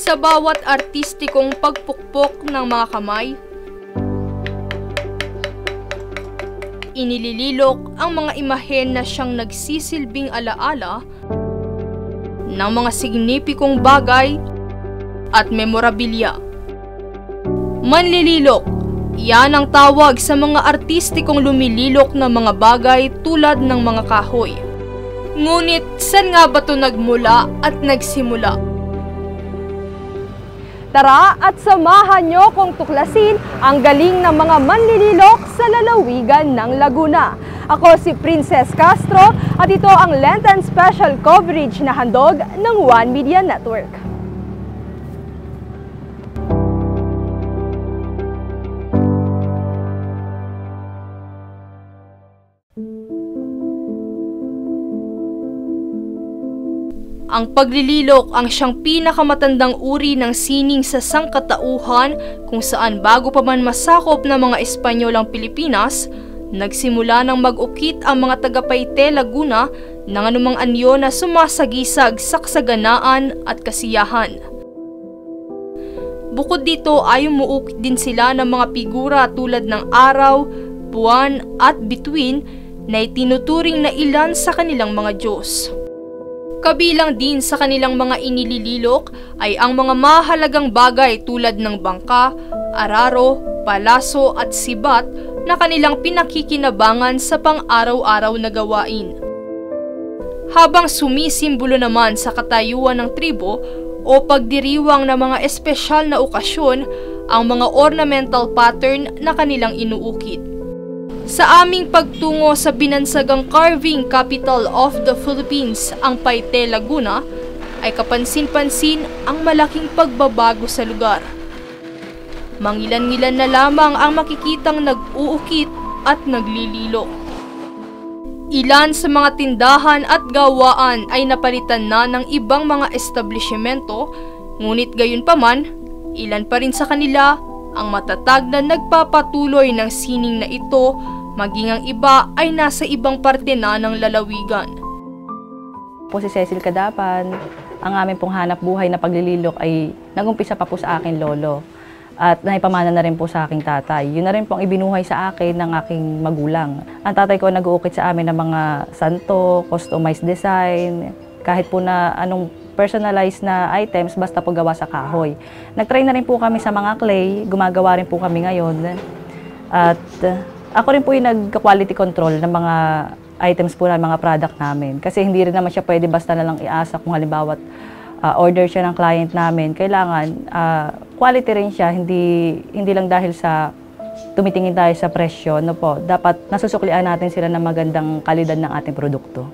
Sa bawat artistikong pagpukpok ng mga kamay, inilililok ang mga imahen na siyang nagsisilbing alaala ng mga signipikong bagay at memorabilya. Manlililok, yan ang tawag sa mga artistikong lumililok ng mga bagay tulad ng mga kahoy. Ngunit saan nga ba ito nagmula at nagsimula? Tara at samahan nyo kung tuklasin ang galing ng mga manlililok sa lalawigan ng Laguna. Ako si Princess Castro at ito ang Lenten Special Coverage na handog ng One Media Network. Ang paglililok ang siyang pinakamatandang uri ng sining sa sangkatauhan kung saan bago pa man masakop ng mga Espanyol ang Pilipinas, nagsimula ng mag-ukit ang mga taga Paite, Laguna ng anumang anyo na sumasagisag sa kasaganaan at kasiyahan. Bukod dito ay umuukit din sila ng mga figura tulad ng araw, buwan at bituin na itinuturing na ilan sa kanilang mga Diyos. Kabilang din sa kanilang mga inilililok ay ang mga mahalagang bagay tulad ng bangka, araro, palaso at sibat na kanilang pinakikinabangan sa pang-araw-araw na gawain. Habang sumisimbolo naman sa katayuan ng tribo o pagdiriwang ng mga espesyal na okasyon ang mga ornamental pattern na kanilang inuukit. Sa aming pagtungo sa binansagang carving capital of the Philippines, ang Paite, Laguna, ay kapansin-pansin ang malaking pagbabago sa lugar. Mangilan-ngilan na lamang ang makikitang nag-uukit at naglililok. Ilan sa mga tindahan at gawaan ay napalitan na ng ibang mga establishmento, ngunit gayunpaman, ilan pa rin sa kanila ang matatag na nagpapatuloy ng sining na ito, maging ang iba ay nasa ibang parte na ng lalawigan. Po si Cecil Cadapan, ang aming pong hanap buhay na paglililok ay nagumpisa pa po sa aking lolo at naipamana na rin po sa aking tatay. Yun na rin po ang ibinuhay sa akin ng aking magulang. Ang tatay ko nag-uukit sa amin ng mga santo, customized design, kahit po na anong personalized na items basta po gawa sa kahoy. Nag-try na rin po kami sa mga clay, gumagawa rin po kami ngayon. At ako rin po yung nag-quality control ng mga items po na mga product namin. Kasi hindi rin naman siya pwede basta na lang iasa kung halimbawa order siya ng client namin. Kailangan quality rin siya, hindi lang dahil sa tumitingin tayo sa presyo. No po, dapat nasusuklian natin sila ng magandang kalidad ng ating produkto.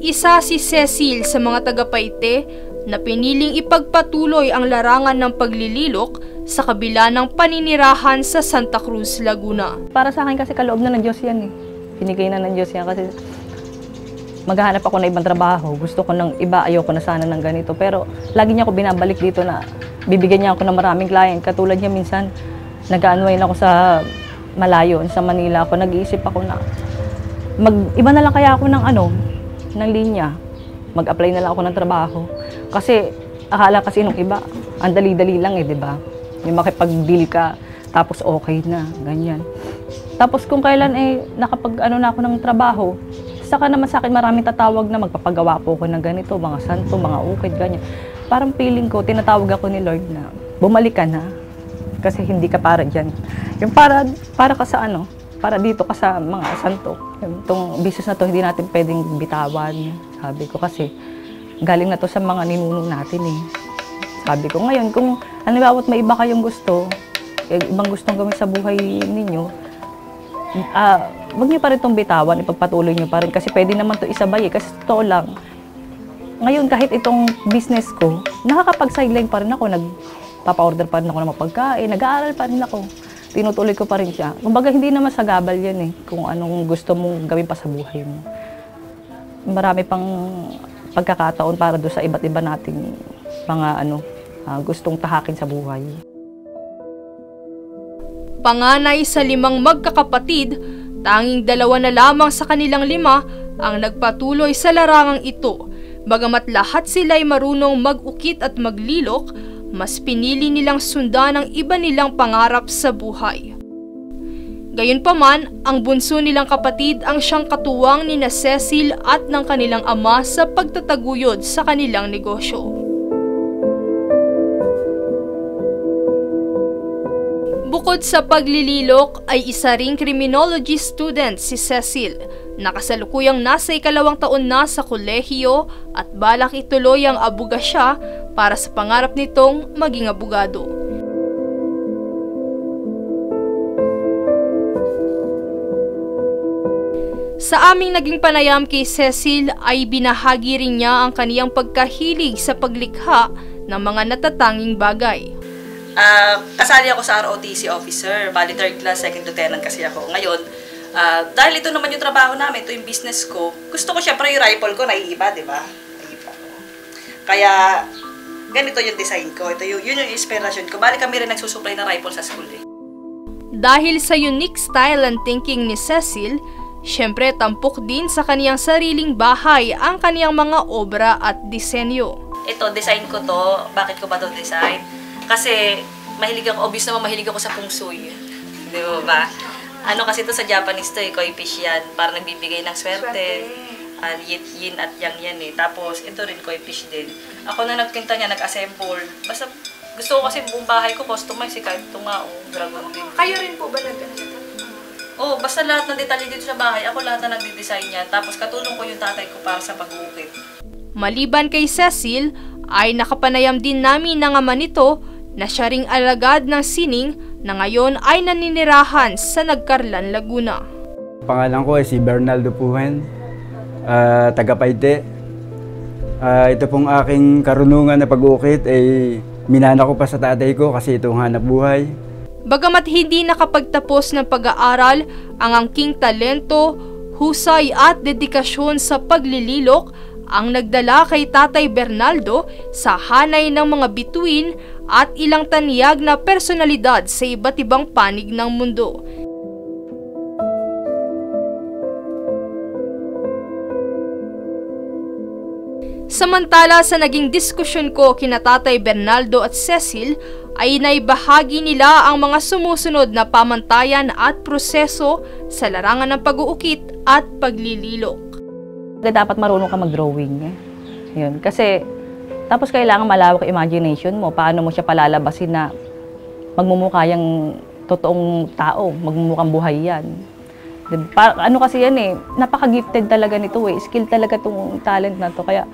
Isa si Cecil sa mga taga-Paite na piniling ipagpatuloy ang larangan ng paglililok sa kabila ng paninirahan sa Santa Cruz, Laguna. Para sa akin kasi kaloob na ng Diyos yan eh. Binigay na ng Diyos yan kasi maghahanap ako ng ibang trabaho. Gusto ko ng iba, ayoko na sana ng ganito. Pero lagi niya ako binabalik dito na bibigyan niya ako ng maraming client. Katulad niya minsan, nag-unwind ako sa malayo, sa Manila ako. Nag-iisip ako na iba na lang kaya ako ng linya. Mag-apply na lang ako ng trabaho. Kasi akala kasi nung iba, ang dali-dali lang eh, di ba? Yung makipag-deal ka, tapos okay na, ganyan. Tapos kung kailan na ako ng trabaho, saka naman sa akin maraming tatawag na magpapagawa po ako ng ganito, mga santo, mga ukit, ganyan. Parang feeling ko, tinatawag ako ni Lord na bumalik ka na. Kasi hindi ka para dyan. Yung para ka sa para dito ka sa mga santo. Itong business na to, hindi natin pwedeng bitawan. Sabi ko kasi, galing na to sa mga ninuno natin eh. Sabi ko ngayon, kung bawat may iba kayong gusto, ibang gustong gawin sa buhay ninyo, wag niyo pa rin itong bitawan, ipagpatuloy niyo pa rin. Kasi pwede naman to isabay eh. Kasi totoo lang, ngayon kahit itong business ko, nakakapag-sideline pa rin ako, nagpapa-order pa rin ako ng mga pagkain, nag-aaral pa rin ako. Tinutuloy ko pa rin siya. Kumbaga, hindi naman sa gabal yan eh, kung anong gusto mong gawin pa sa buhay mo. Marami pang pagkakataon para doon sa iba't iba nating mga gustong tahakin sa buhay. Panganay sa 5 magkakapatid, tanging 2 na lamang sa kanilang 5 ang nagpatuloy sa larangang ito. Bagamat lahat sila'y marunong mag-ukit at maglilok, mas pinili nilang sundan ang iba nilang pangarap sa buhay. Gayunpaman, ang bunso nilang kapatid ang siyang katuwang ni Cecil at ng kanilang ama sa pagtataguyod sa kanilang negosyo. Bukod sa paglililok ay isa ring criminology student si Cecil, na kasalukuyang nasa 2nd taon na sa kolehiyo at balak ituloy ang abogasya para sa pangarap nitong maging abogado. Sa aming naging panayam kay Cecil ay binahagi rin niya ang kaniyang pagkahilig sa paglikha ng mga natatanging bagay. Kasali ako sa ROTC officer, bali 3rd class, 2nd lieutenant kasi ako. Ngayon, dahil ito naman yung trabaho namin, ito yung business ko, gusto ko syempre yung rifle ko, naiiba, di ba? Kaya, ganito yung design ko. Ito yun yung inspiration ko. Bali kami rin nagsusupply ng rifle sa school eh. Dahil sa unique style and thinking ni Cecil, syempre tampok din sa kaniyang sariling bahay ang kaniyang mga obra at disenyo. Ito, design ko to. Bakit ko ba to design? Kasi mahilig ako, obvious naman mahilig ako sa feng shui. Di ba? Ano kasi ito sa Japanese to, koi fish yan. Para nagbibigay ng swerte. Yin at yang yan eh. Tapos ito rin koi fish din. Ako na nagpinta niya, nag-assemble. Basta gusto ko kasi buong bahay ko customize kahit ito nga, dragon din. Kayo rin po ba nag-ano? Oo, basta lahat ng detalye dito sa bahay, ako lahat na nagde-design yan. Tapos katulong ko yung tatay ko para sa pag-uukit. Maliban kay Cecil, ay nakapanayam din namin ng ama nito na siya ring alagad ng sining na ngayon ay naninirahan sa Nagcarlan, Laguna. Pangalan ko ay si Bernaldo Puhen, taga Paite. Ito pong aking karunungan na pag-uukit ay minana ko pa sa tatay ko kasi itong hanap buhay. Bagamat hindi nakapagtapos ng pag-aaral, ang angking talento, husay at dedikasyon sa paglililok ang nagdala kay Tatay Bernaldo sa hanay ng mga bituin at ilang taniyag na personalidad sa iba't ibang panig ng mundo. Samantala sa naging diskusyon ko kina Tatay Bernaldo at Cecil ay naibahagi nila ang mga sumusunod na pamantayan at proseso sa larangan ng pag-uukit at paglililok. Dapat marunong ka mag-drawing. Yun. Kasi, tapos kailangan malawak imagination mo. Paano mo siya palalabasin na magmumukha yung totoong tao, magmumukhang buhay yan. Ano kasi yan eh, napaka-gifted talaga nito eh. Skill talaga itong talent na to. Kaya,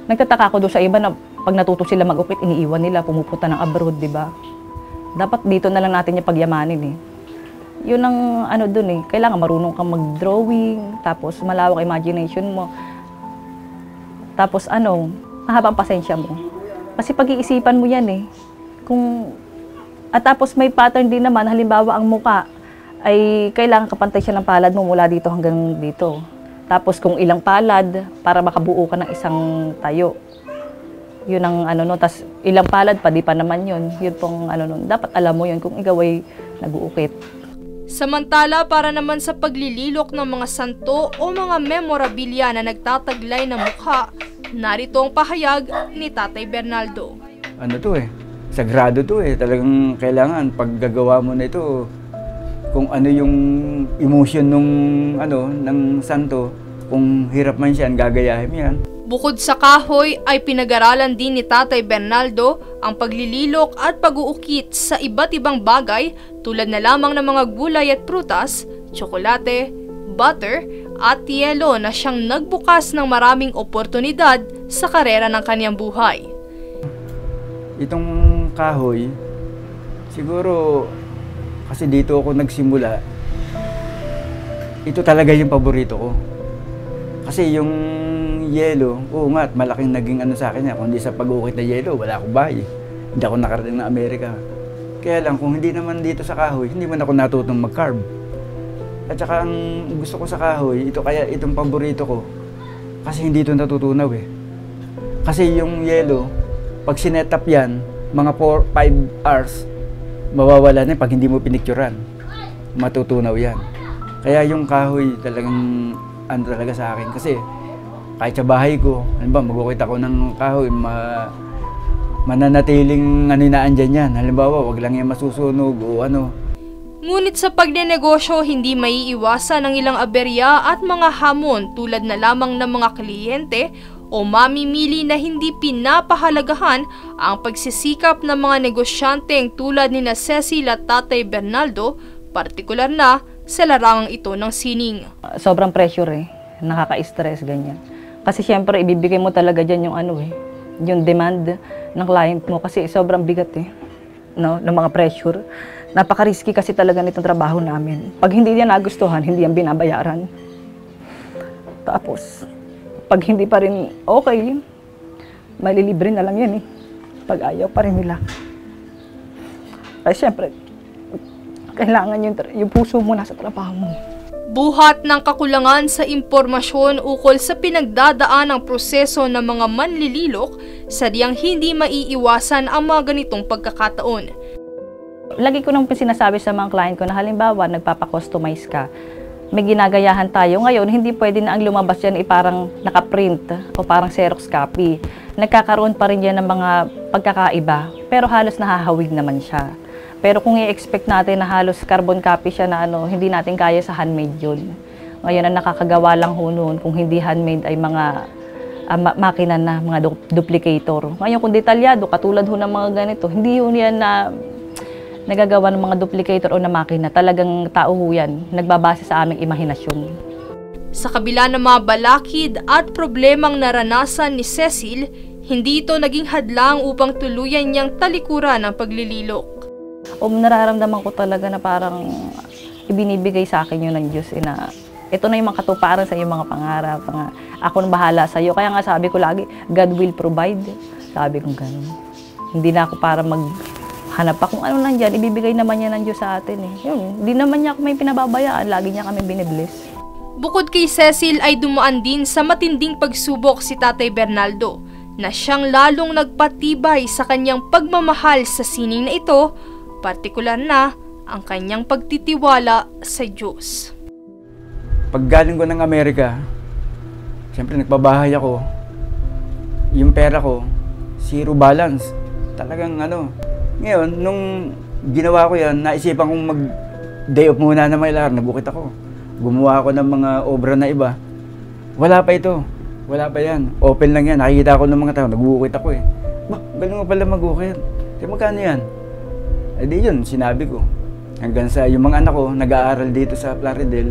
nagtataka ko doon sa iba na pag natuto sila mag-ukit, iniiwan nila, pumupunta ng abroad, di ba? Dapat dito na lang natin yung pagyamanin eh. Yun ang ano doon eh, kailangan marunong kang mag-drawing, tapos malawak imagination mo. Tapos ano, mahabang pasensya mo. Kasi pag-iisipan mo yan eh. At tapos may pattern din naman, halimbawa ang muka, ay kailangan kapantay siya ng palad mo mula dito hanggang dito. Tapos kung ilang palad, para makabuo ka ng isang tayo. Yun ang ano no, tas ilang palad pa, di pa naman yun. Yun pong ano no, dapat alam mo yun kung ikaw ay nag-uukit. Samantala para naman sa paglililok ng mga santo o mga memorabilia na nagtataglay ng mukha, narito ang pahayag ni Tatay Bernaldo. Ano to eh, sagrado to eh. Talagang kailangan pag gagawa mo na ito, kung ano yung emotion nung ano ng santo, kung hirap man siya, gagayahin mo yan. Bukod sa kahoy ay pinag-aralan din ni Tatay Bernaldo ang paglililok at pag-uukit sa iba't ibang bagay tulad na lamang ng mga gulay at prutas, tsokolate, butter at yelo na siyang nagbukas ng maraming oportunidad sa karera ng kanyang buhay. Itong kahoy, siguro kasi dito ako nagsimula, ito talaga yung paborito ko. Kasi yung yelo, oo nga, malaking naging ano sa akin yan. Kung hindi sa pag-uukit na yelo, wala akong bahay. Hindi ako nakarating ng Amerika. Kaya lang, kung hindi naman dito sa kahoy, hindi man ako natutong mag-carve. At saka ang gusto ko sa kahoy, ito kaya itong paborito ko. Kasi hindi ito natutunaw eh. Kasi yung yelo, pag sinet up yan, mga 4-5 hours, mawawala na pag hindi mo pinicturan. Matutunaw yan. Kaya yung kahoy talagang ano talaga sa akin. Kasi kahit sa bahay ko, ano ba, mag-ukit ako ng kahoy, mananatiling ano na andyan yan. Halimbawa, wag lang yan masusunog o ano. Ngunit sa pagnenegosyo, hindi maiiwasan ang ilang aberya at mga hamon tulad na lamang ng mga kliyente o mamimili na hindi pinapahalagahan ang pagsisikap ng mga negosyanteng tulad ni Cecil at Tatay Bernaldo, partikular na sa larangang ito ng sining. Sobrang pressure nakaka-stress ganyan. Kasi syempre ibibigay mo talaga dyan yung yung demand ng client mo kasi sobrang bigat no, ng mga pressure. Napaka-risky kasi talaga nitong trabaho namin. Pag hindi yan nagustuhan, hindi yan binabayaran. Tapos, pag hindi pa rin okay, malilibre na lang yan Pag ayaw pa rin nila. Ay syempre, kailangan yung puso mo nasa trabaho mo. Buhat ng kakulangan sa impormasyon ukol sa pinagdadaan ng proseso ng mga manlililok, sadyang hindi maiiwasan ang mga ganitong pagkakataon. Lagi ko nang sinasabi sa mga client ko na halimbawa nagpapa-customize ka, may ginagayahan tayo. Ngayon, hindi pwede na ang lumabas yan parang nakaprint o parang Xerox copy. Nagkakaroon pa rin yan ng mga pagkakaiba, pero halos nahahawig naman siya. Pero kung i-expect natin na halos carbon copy siya na hindi natin kaya sa handmade yun. Ngayon, ang nakakagawa lang ho noon, kung hindi handmade ay mga makina na, mga duplicator. Ngayon, kung detalyado, katulad ho ng mga ganito, hindi yun yan na nagagawa ng mga duplicator o na makina. Talagang tao ho yan, nagbabase sa aming imahinasyon. Sa kabila ng mga balakid at problemang naranasan ni Cecil, hindi ito naging hadlang upang tuluyan niyang talikuran ang paglililok. Nararamdaman ko talaga na parang ibinibigay sa akin yun ng Diyos na ito na yung mga katuparan sa iyong mga pangarap. Ako na bahala sa iyo. Kaya nga sabi ko lagi, God will provide. Sabi ko gano'n. Hindi na ako para maghanap pa kung ano nandyan. Ibibigay naman niya ng Diyos sa atin Yun, hindi naman niya may pinababayaan. Lagi niya kami binibless. Bukod kay Cecil ay dumaan din sa matinding pagsubok si Tatay Bernaldo na siyang lalong nagpatibay sa kanyang pagmamahal sa sining na ito, partikular na ang kanyang pagtitiwala sa Diyos. Pag galing ko ng Amerika, siyempre nagbabahay ako. Yung pera ko, zero balance. Talagang Ngayon, nung ginawa ko yan, naisipan kong mag-day off muna na may lar, nabukit ako. Gumawa ako ng mga obra na iba. Wala pa ito. Wala pa yan. Open lang yan. Nakikita ko ng mga tao, nag-uukit ako galing mo pala mag-uukit. Kaya magkano yan? Di yun, sinabi ko. Hanggang sa yung mga anak ko, nag-aaral dito sa Plaridel.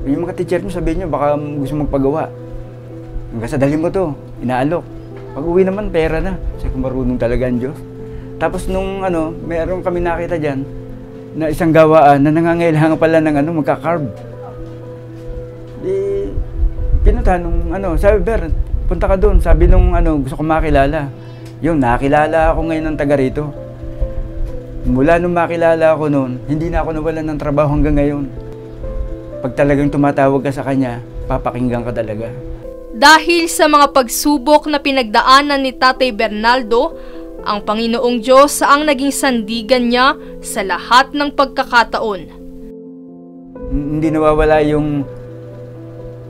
Yung mga teacher mo, sabihin nyo, baka gusto magpagawa. Hanggang sa dali mo to, inaalok. Pag uwi naman, pera na. Kasi kung marunong talaga ang Diyos. Tapos nung meron kami nakita dyan, na isang gawaan na nangangailangan pala ng magka-carb. Di, pinunta nung sabi, Ber, punta ka doon. Sabi nung gusto ko makilala. Yun, nakilala ako ngayon ng taga rito. Mula nung makilala ako noon, hindi na ako nawalan ng trabaho hanggang ngayon. Pag talagang tumatawag ka sa kanya, papakinggan ka talaga. Dahil sa mga pagsubok na pinagdaanan ni Tatay Bernaldo, ang Panginoong Diyos ang naging sandigan niya sa lahat ng pagkakataon. Hindi nawawala yung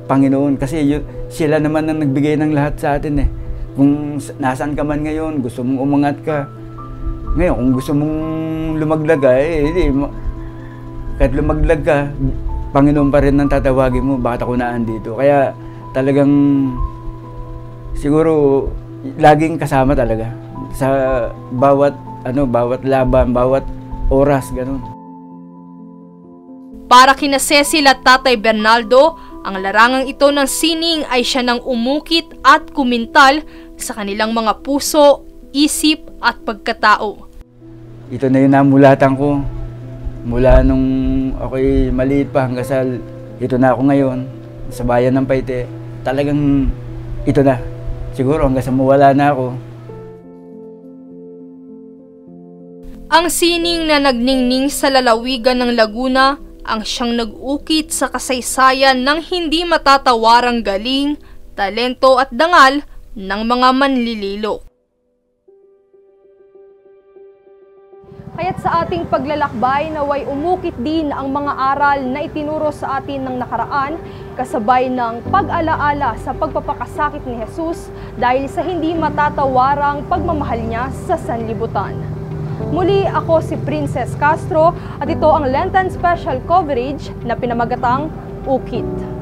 Panginoon kasi sila naman ang nagbigay ng lahat sa atin Kung nasaan ka man ngayon, gusto mong umangat ka. Ngayon, kung gusto mong lumaglag ka, kahit lumaglag ka, Panginoon pa rin ang tatawagin mo, bakit ako naandito. Kaya talagang siguro laging kasama talaga sa bawat laban, bawat oras, ganun. Para kina Cecil at Tatay Bernaldo, ang larangang ito ng sining ay siya nang umukit at kumintal sa kanilang mga puso, isip at pagkatao. Ito na yung namulatan ko. Mula nung ako'y maliit pa hanggang sa ito na ako ngayon, sa bayan ng Paite. Talagang ito na. Siguro hanggang sa mawala na ako. Ang sining na nagningning sa lalawigan ng Laguna ang siyang nag-ukit sa kasaysayan ng hindi matatawarang galing, talento at dangal ng mga manlililok. Kaya't sa ating paglalakbay naway umukit din ang mga aral na itinuro sa atin ng nakaraan, kasabay ng pag-alaala sa pagpapakasakit ni Jesus dahil sa hindi matatawarang pagmamahal niya sa sanlibutan. Muli ako si Princess Castro at ito ang Lenten Special Coverage na pinamagatang Ukit.